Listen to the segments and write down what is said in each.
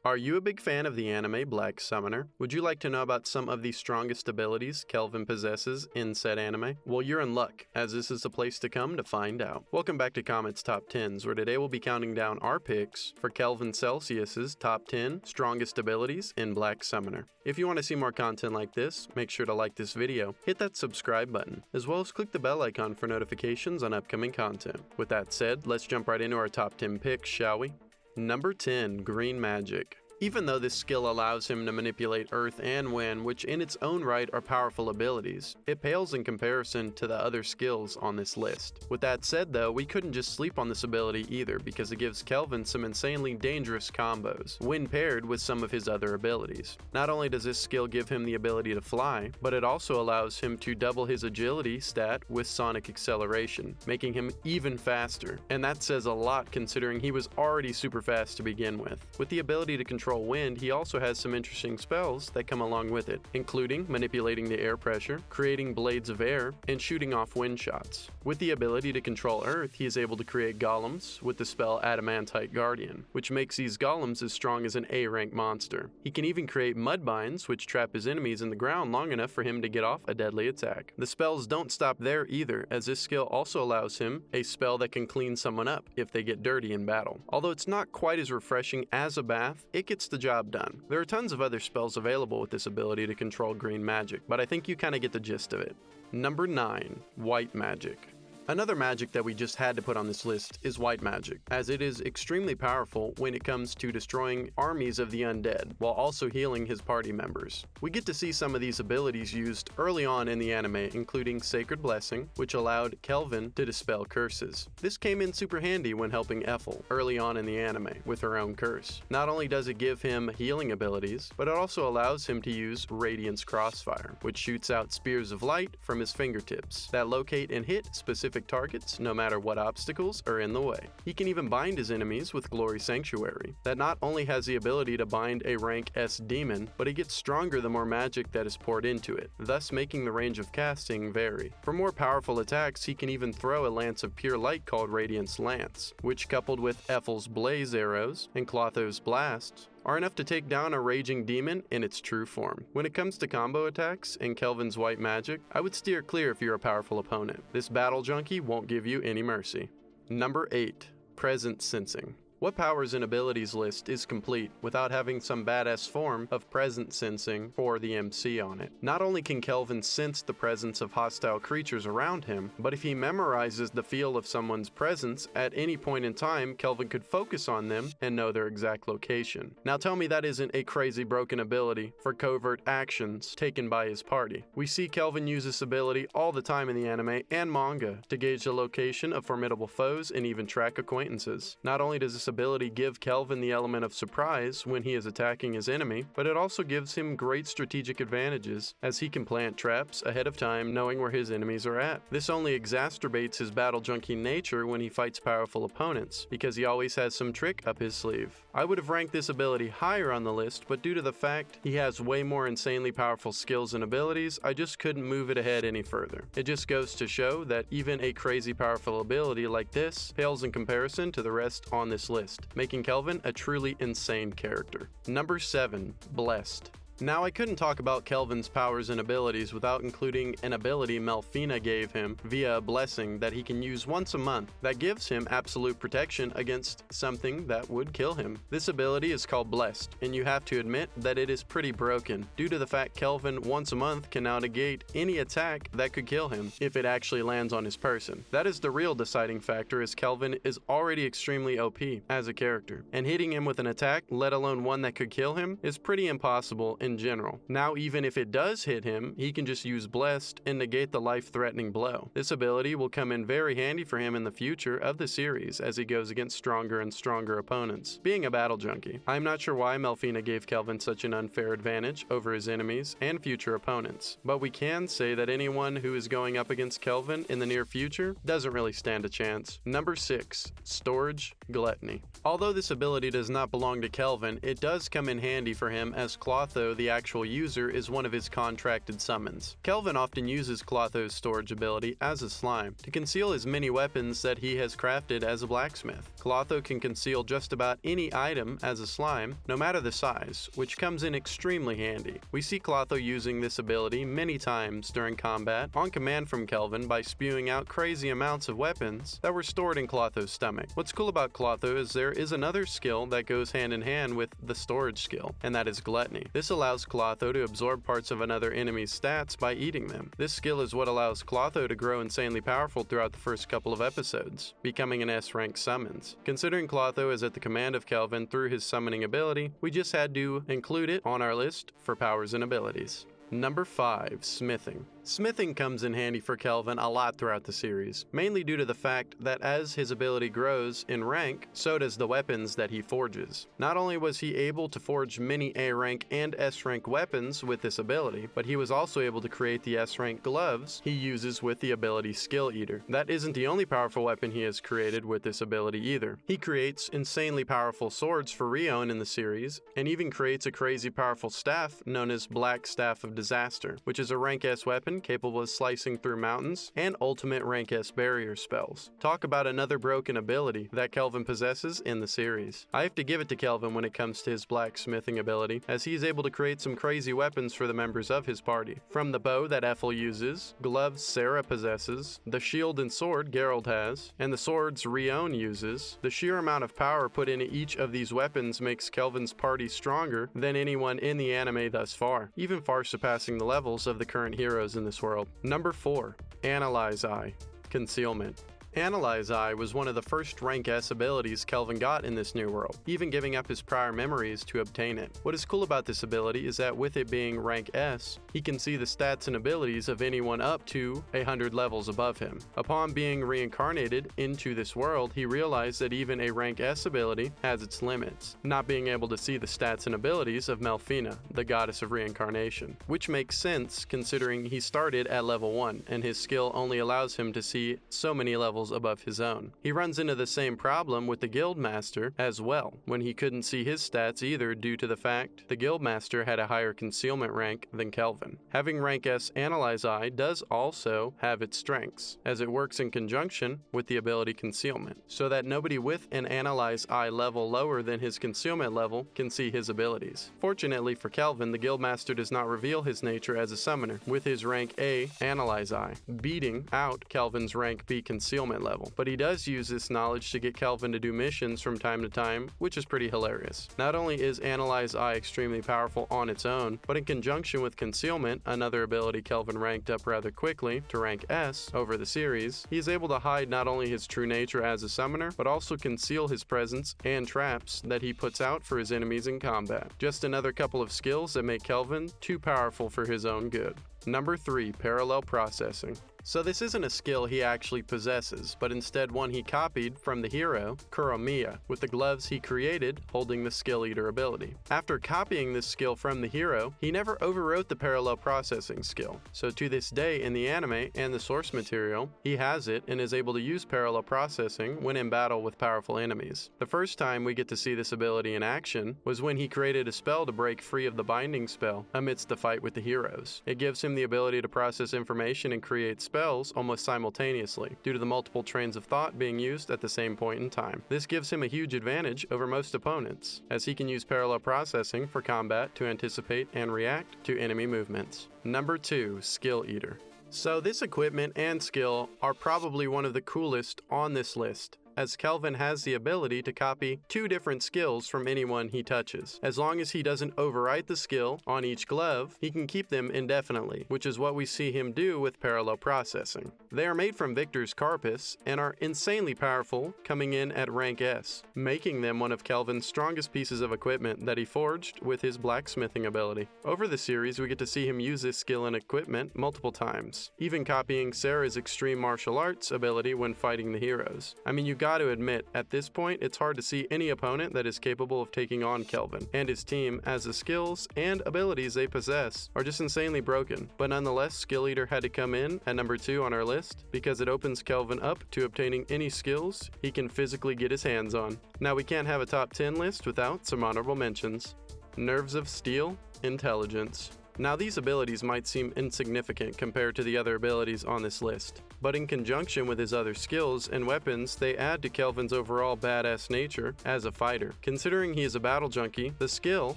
Are you a big fan of the anime Black Summoner? Would you like to know about some of the strongest abilities Kelvin possesses in said anime? Well, you're in luck, as this is the place to come to find out. Welcome back to Comet's Top 10s, where today we'll be counting down our picks for Kelvin Celcius's top 10 strongest abilities in Black Summoner. If you want to see more content like this, make sure to like this video, hit that subscribe button, as well as click the bell icon for notifications on upcoming content. With that said, let's jump right into our top 10 picks, shall we? Number 10, Green Magic. Even though this skill allows him to manipulate earth and wind, which in its own right are powerful abilities, it pales in comparison to the other skills on this list. With that said though, we couldn't just sleep on this ability either, because it gives Kelvin some insanely dangerous combos, when paired with some of his other abilities. Not only does this skill give him the ability to fly, but it also allows him to double his agility stat with sonic acceleration, making him even faster, and that says a lot considering he was already super fast to begin with. With the ability to control wind, he also has some interesting spells that come along with it, including manipulating the air pressure, creating blades of air, and shooting off wind shots. With the ability to control earth, he is able to create golems with the spell Adamantite Guardian, which makes these golems as strong as an A-rank monster. He can even create mudbinds, which trap his enemies in the ground long enough for him to get off a deadly attack. The spells don't stop there either, as this skill also allows him a spell that can clean someone up if they get dirty in battle. Although it's not quite as refreshing as a bath, it gets the job done. There are tons of other spells available with this ability to control green magic, but I think you kind of get the gist of it. Number 9, White Magic. Another magic that we just had to put on this list is white magic, as it is extremely powerful when it comes to destroying armies of the undead, while also healing his party members. We get to see some of these abilities used early on in the anime, including Sacred Blessing, which allowed Kelvin to dispel curses. This came in super handy when helping Ethel early on in the anime with her own curse. Not only does it give him healing abilities, but it also allows him to use Radiance Crossfire, which shoots out spears of light from his fingertips that locate and hit specific targets no matter what obstacles are in the way. He can even bind his enemies with Glory Sanctuary, that not only has the ability to bind a rank S demon, but it gets stronger the more magic that is poured into it, thus making the range of casting vary. For more powerful attacks, he can even throw a lance of pure light called Radiance Lance, which coupled with Ethel's Blaze arrows and Clotho's blasts are enough to take down a raging demon in its true form. When it comes to combo attacks and Kelvin's white magic, I would steer clear if you're a powerful opponent. This battle junkie won't give you any mercy. Number 8, Presence Sensing. What powers and abilities list is complete without having some badass form of presence sensing for the MC on it? Not only can Kelvin sense the presence of hostile creatures around him, but if he memorizes the feel of someone's presence at any point in time, Kelvin could focus on them and know their exact location. Now tell me that isn't a crazy broken ability for covert actions taken by his party. We see Kelvin use this ability all the time in the anime and manga to gauge the location of formidable foes and even track acquaintances. Not only does this ability give Kelvin the element of surprise when he is attacking his enemy, but it also gives him great strategic advantages, as he can plant traps ahead of time knowing where his enemies are at. This only exacerbates his battle junkie nature when he fights powerful opponents, because he always has some trick up his sleeve. I would have ranked this ability higher on the list, but due to the fact he has way more insanely powerful skills and abilities, I just couldn't move it ahead any further. It just goes to show that even a crazy powerful ability like this pales in comparison to the rest on this list, making Kelvin a truly insane character. Number 7, Blessed. Now, I couldn't talk about Kelvin's powers and abilities without including an ability Melfina gave him via a blessing that he can use once a month that gives him absolute protection against something that would kill him. This ability is called Blessed, and you have to admit that it is pretty broken due to the fact Kelvin once a month can now negate any attack that could kill him if it actually lands on his person. That is the real deciding factor, as Kelvin is already extremely OP as a character, and hitting him with an attack, let alone one that could kill him, is pretty impossible in general. Now, even if it does hit him, he can just use Blessed and negate the life-threatening blow. This ability will come in very handy for him in the future of the series as he goes against stronger and stronger opponents. Being a battle junkie, I'm not sure why Melfina gave Kelvin such an unfair advantage over his enemies and future opponents, but we can say that anyone who is going up against Kelvin in the near future doesn't really stand a chance. Number 6, Storage Gluttony. Although this ability does not belong to Kelvin, it does come in handy for him, as Clotho the actual user, is one of his contracted summons. Kelvin often uses Clotho's storage ability as a slime to conceal his many weapons that he has crafted as a blacksmith. Clotho can conceal just about any item as a slime, no matter the size, which comes in extremely handy. We see Clotho using this ability many times during combat on command from Kelvin by spewing out crazy amounts of weapons that were stored in Clotho's stomach. What's cool about Clotho is there is another skill that goes hand in hand with the storage skill, and that is gluttony. This allows Clotho to absorb parts of another enemy's stats by eating them. This skill is what allows Clotho to grow insanely powerful throughout the first couple of episodes, becoming an S-rank summons. Considering Clotho is at the command of Kelvin through his summoning ability, we just had to include it on our list for powers and abilities. Number 5. Smithing. Smithing comes in handy for Kelvin a lot throughout the series, mainly due to the fact that as his ability grows in rank, so does the weapons that he forges. Not only was he able to forge many A-rank and S-rank weapons with this ability, but he was also able to create the S-rank gloves he uses with the ability Skill Eater. That isn't the only powerful weapon he has created with this ability either. He creates insanely powerful swords for Rion in the series, and even creates a crazy powerful staff known as Black Staff of Disaster, which is a rank S weapon capable of slicing through mountains and ultimate rank S barrier spells. Talk about another broken ability that Kelvin possesses in the series. I have to give it to Kelvin when it comes to his blacksmithing ability, as he is able to create some crazy weapons for the members of his party. From the bow that Ethel uses, gloves Sarah possesses, the shield and sword Geralt has, and the swords Rion uses. The sheer amount of power put into each of these weapons makes Kelvin's party stronger than anyone in the anime thus far, even far surpassing the levels of the current heroes in this world. Number 4. Analyze Eye. Concealment. Analyze Eye was one of the first rank S abilities Kelvin got in this new world, even giving up his prior memories to obtain it. What is cool about this ability is that with it being rank S, he can see the stats and abilities of anyone up to 100 levels above him. Upon being reincarnated into this world, he realized that even a rank S ability has its limits, not being able to see the stats and abilities of Melfina, the goddess of reincarnation, which makes sense considering he started at level 1 and his skill only allows him to see so many levels above his own. He runs into the same problem with the Guildmaster as well, when he couldn't see his stats either due to the fact the Guildmaster had a higher concealment rank than Kelvin. Having rank S Analyze Eye does also have its strengths, as it works in conjunction with the ability Concealment, so that nobody with an Analyze Eye level lower than his concealment level can see his abilities. Fortunately for Kelvin, the Guildmaster does not reveal his nature as a summoner, with his rank A Analyze Eye, beating out Kelvin's rank B Concealment level, but he does use this knowledge to get Kelvin to do missions from time to time, which is pretty hilarious. Not only is Analyze Eye extremely powerful on its own, but in conjunction with Concealment, another ability Kelvin ranked up rather quickly to rank S over the series, he is able to hide not only his true nature as a summoner, but also conceal his presence and traps that he puts out for his enemies in combat. Just another couple of skills that make Kelvin too powerful for his own good. Number 3. Parallel Processing. So this isn't a skill he actually possesses, but instead one he copied from the hero, Kuromiya, with the gloves he created holding the Skill Eater ability. After copying this skill from the hero, he never overwrote the parallel processing skill, so to this day in the anime and the source material, he has it and is able to use parallel processing when in battle with powerful enemies. The first time we get to see this ability in action was when he created a spell to break free of the binding spell amidst the fight with the heroes. It gives him the ability to process information and create spells almost simultaneously, due to the multiple trains of thought being used at the same point in time. This gives him a huge advantage over most opponents, as he can use parallel processing for combat to anticipate and react to enemy movements. Number 2. Skill Eater. So this equipment and skill are probably one of the coolest on this list, as Kelvin has the ability to copy 2 different skills from anyone he touches. As long as he doesn't overwrite the skill on each glove, he can keep them indefinitely, which is what we see him do with parallel processing. They are made from Victor's Carpus and are insanely powerful, coming in at rank S, making them one of Kelvin's strongest pieces of equipment that he forged with his blacksmithing ability. Over the series, we get to see him use this skill and equipment multiple times, even copying Sarah's extreme martial arts ability when fighting the heroes. I mean, you got to admit, at this point, it's hard to see any opponent that is capable of taking on Kelvin and his team, as the skills and abilities they possess are just insanely broken. But nonetheless, Skill Eater had to come in at number 2 on our list because it opens Kelvin up to obtaining any skills he can physically get his hands on. Now, we can't have a top 10 list without some honorable mentions. Nerves of Steel Intelligence. Now these abilities might seem insignificant compared to the other abilities on this list, but in conjunction with his other skills and weapons, they add to Kelvin's overall badass nature as a fighter. Considering he is a battle junkie, the skill,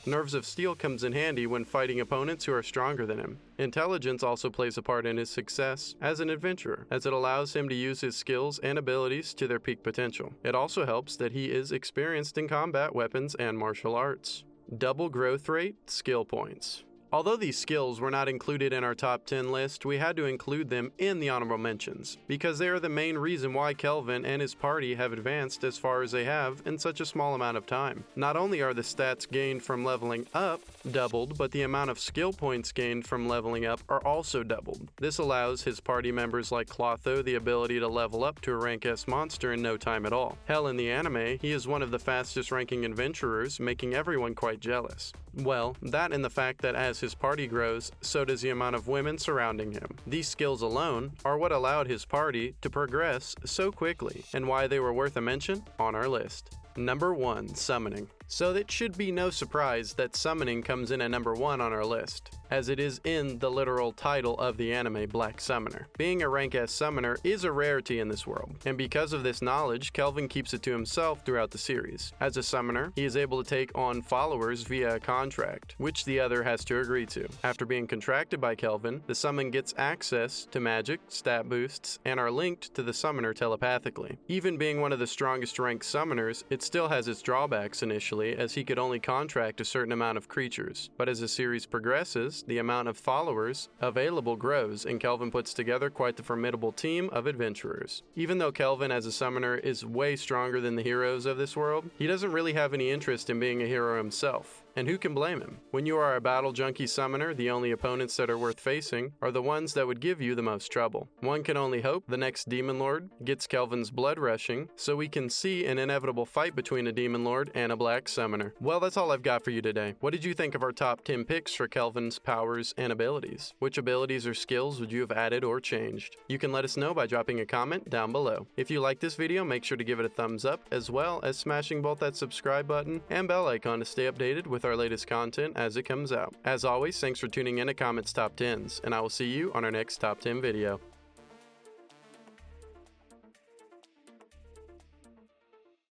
Nerves of Steel, comes in handy when fighting opponents who are stronger than him. Intelligence also plays a part in his success as an adventurer, as it allows him to use his skills and abilities to their peak potential. It also helps that he is experienced in combat weapons and martial arts. Double growth rate, skill points. Although these skills were not included in our top 10 list, we had to include them in the honorable mentions, because they are the main reason why Kelvin and his party have advanced as far as they have in such a small amount of time. Not only are the stats gained from leveling up doubled, but the amount of skill points gained from leveling up are also doubled. This allows his party members like Clotho the ability to level up to a rank S monster in no time at all. Hell, in the anime, he is one of the fastest ranking adventurers, making everyone quite jealous. Well, that and the fact that as his party grows, so does the amount of women surrounding him. These skills alone are what allowed his party to progress so quickly, and why they were worth a mention on our list. Number 1. Summoning. So it should be no surprise that summoning comes in at number 1 on our list, as it is in the literal title of the anime Black Summoner. Being a rank S summoner is a rarity in this world, and because of this knowledge, Kelvin keeps it to himself throughout the series. As a summoner, he is able to take on followers via a contract, which the other has to agree to. After being contracted by Kelvin, the summon gets access to magic, stat boosts, and are linked to the summoner telepathically. Even being one of the strongest ranked summoners, it still has its drawbacks initially, as he could only contract a certain amount of creatures. But as the series progresses, the amount of followers available grows, and Kelvin puts together quite the formidable team of adventurers. Even though Kelvin as a summoner is way stronger than the heroes of this world, he doesn't really have any interest in being a hero himself. And who can blame him? When you are a battle junkie summoner, the only opponents that are worth facing are the ones that would give you the most trouble. One can only hope the next Demon Lord gets Kelvin's blood rushing, so we can see an inevitable fight between a Demon Lord and a Black Summoner. Well, that's all I've got for you today. What did you think of our top 10 picks for Kelvin's powers and abilities? Which abilities or skills would you have added or changed? You can let us know by dropping a comment down below. If you like this video, make sure to give it a thumbs up, as well as smashing both that subscribe button and bell icon to stay updated with our latest content as it comes out. As always, thanks for tuning in to Comet's Top 10s, and I will see you on our next Top 10 video.